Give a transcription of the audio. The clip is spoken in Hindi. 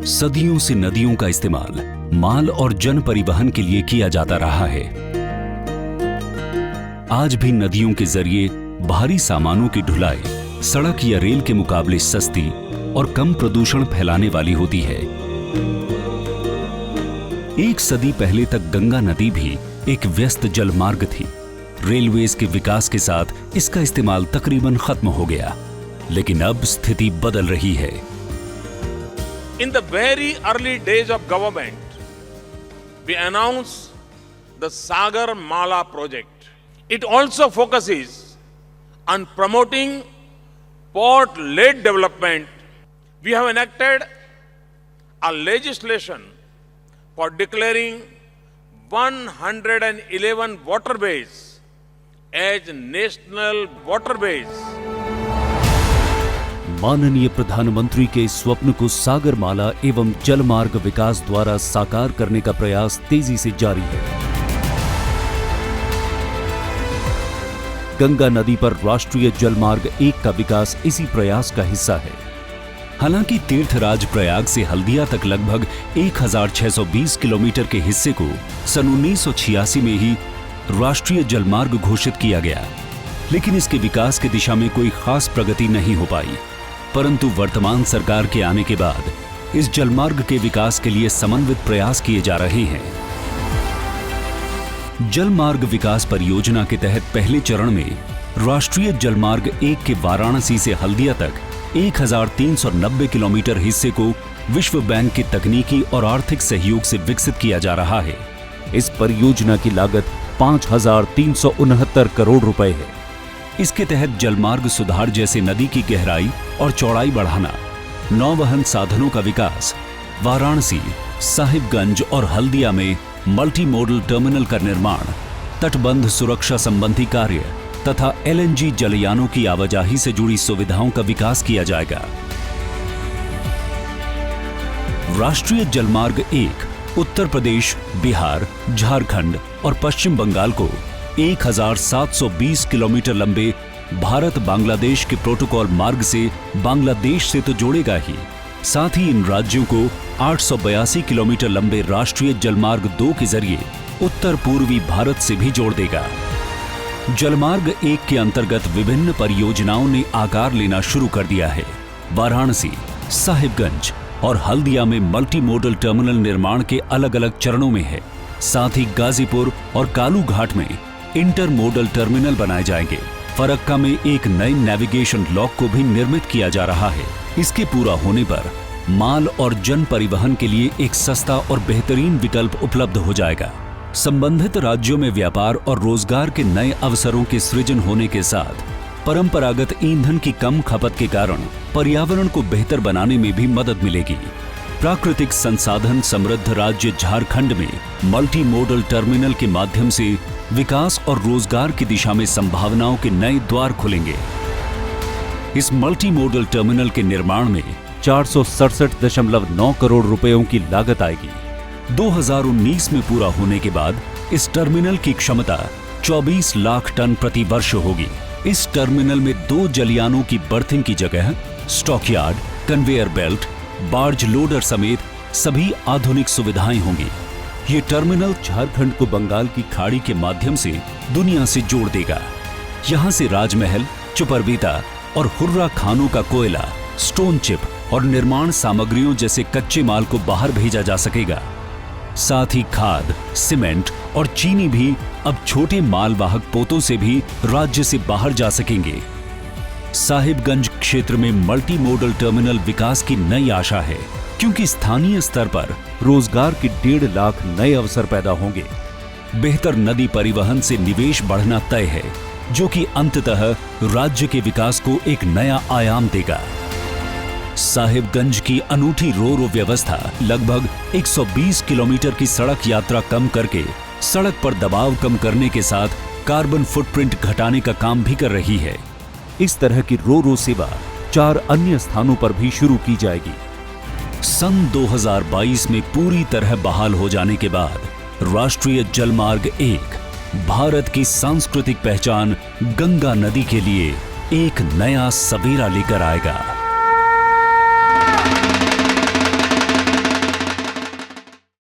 सदियों से नदियों का इस्तेमाल माल और जन परिवहन के लिए किया जाता रहा है। आज भी नदियों के जरिए भारी सामानों की ढुलाई सड़क या रेल के मुकाबले सस्ती और कम प्रदूषण फैलाने वाली होती है। एक सदी पहले तक गंगा नदी भी एक व्यस्त जलमार्ग थी। रेलवेज के विकास के साथ इसका इस्तेमाल तकरीबन खत्म हो गया, लेकिन अब स्थिति बदल रही है। In the very early days of government, we announced the Sagar-Mala project. It also focuses on promoting port-led development. We have enacted a legislation for declaring 111 waterways as national waterways. माननीय प्रधानमंत्री के स्वप्न को सागरमाला एवं जलमार्ग विकास द्वारा साकार करने का प्रयास तेजी से जारी है। गंगा नदी पर राष्ट्रीय जलमार्ग 1 का विकास इसी प्रयास का हिस्सा है। हालांकि तीर्थराज प्रयाग से हल्दिया तक लगभग 1620 किलोमीटर के हिस्से को सन 1986 में ही राष्ट्रीय जलमार्ग घोषित किया गया, लेकिन इसके विकास की दिशा में कोई खास प्रगति नहीं हो पाई। परंतु वर्तमान सरकार के आने के बाद इस जलमार्ग के विकास के लिए समन्वित प्रयास किए जा रहे हैं। जलमार्ग विकास परियोजना के तहत पहले चरण में राष्ट्रीय जलमार्ग 1 के वाराणसी से हल्दिया तक 1390 किलोमीटर हिस्से को विश्व बैंक के तकनीकी और आर्थिक सहयोग से विकसित किया जा रहा है। इस परियोजना की लागत 5369 करोड़ रुपए है। इसके तहत जलमार्ग सुधार जैसे नदी की गहराई और चौड़ाई बढ़ाना, नौवहन साधनों का विकास, वाराणसी, साहिबगंज और हल्दिया में मल्टी मॉडल टर्मिनल का निर्माण, तटबंध सुरक्षा संबंधी कार्य तथा LNG जलयानों की आवाजाही से जुड़ी सुविधाओं का विकास किया जाएगा। राष्ट्रीय जलमार्ग 1 उत्तर प्रदेश, बिहार, झारखंड और पश्चिम बंगाल को 1720 किलोमीटर लंबे भारत बांग्लादेश के प्रोटोकॉल मार्ग से बांग्लादेश से तो जोड़ेगा ही, साथ ही इन राज्यों को 882 किलोमीटर लंबे राष्ट्रीय जलमार्ग 2 के जरिए उत्तर पूर्वी भारत से भी जोड़ देगा। जलमार्ग 1 के अंतर्गत विभिन्न परियोजनाओं ने आकार लेना शुरू कर दिया है। वाराणसी, साहिबगंज और हल्दिया में मल्टी मॉडल टर्मिनल निर्माण के अलग अलग चरणों में है। साथ ही गाजीपुर और कालू घाट में इंटर मॉडल टर्मिनल बनाए जाएंगे। फरक्का में एक नई नेविगेशन लॉक को भी निर्मित किया जा रहा है। इसके पूरा होने पर माल और जन परिवहन के लिए एक सस्ता और बेहतरीन विकल्प उपलब्ध हो जाएगा। संबंधित राज्यों में व्यापार और रोजगार के नए अवसरों के सृजन होने के साथ परंपरागत ईंधन की कम खपत के कारण पर्यावरण को बेहतर बनाने में भी मदद मिलेगी। प्राकृतिक संसाधन समृद्ध राज्य झारखंड में मल्टी मॉडल टर्मिनल के माध्यम से विकास और रोजगार की दिशा में संभावनाओं के नए द्वार खुलेंगे। इस मल्टी मॉडल टर्मिनल के निर्माण में 467.9 करोड़ रुपयों की लागत आएगी। 2019 में पूरा होने के बाद इस टर्मिनल की क्षमता 24 लाख टन प्रति वर्ष होगी। इस टर्मिनल में 2 जलयानों की बर्थिंग की जगह stockyard, conveyor belt, barge loader समेत सभी आधुनिक सुविधाएं होंगी। ये टर्मिनल झारखंड को बंगाल की खाड़ी के माध्यम से दुनिया से जोड़ देगा। यहां से राजमहल, चुपरबीता और हुर्रा खानों का कोयला, स्टोन चिप और निर्माण सामग्रियों जैसे कच्चे माल को बाहर भेजा जा सकेगा। साथ ही खाद, सीमेंट और चीनी भी अब छोटे मालवाहक पोतों से भी राज्य से बाहर जा सकेंगे। साहिबगंज क्षेत्र में मल्टी मॉडल टर्मिनल विकास की नई आशा है, क्योंकि स्थानीय स्तर पर रोजगार के 1.5 लाख नए अवसर पैदा होंगे। बेहतर नदी परिवहन से निवेश बढ़ना तय है, जो कि अंततः राज्य के विकास को एक नया आयाम देगा। साहिबगंज की अनूठी रो व्यवस्था लगभग 120 किलोमीटर की सड़क यात्रा कम करके सड़क पर दबाव कम करने के साथ कार्बन फुटप्रिंट घटाने का काम भी कर रही है। इस तरह की रो सेवा 4 अन्य स्थानों पर भी शुरू की जाएगी। सन 2022 में पूरी तरह बहाल हो जाने के बाद राष्ट्रीय जलमार्ग 1 भारत की सांस्कृतिक पहचान गंगा नदी के लिए एक नया सवेरा लेकर आएगा।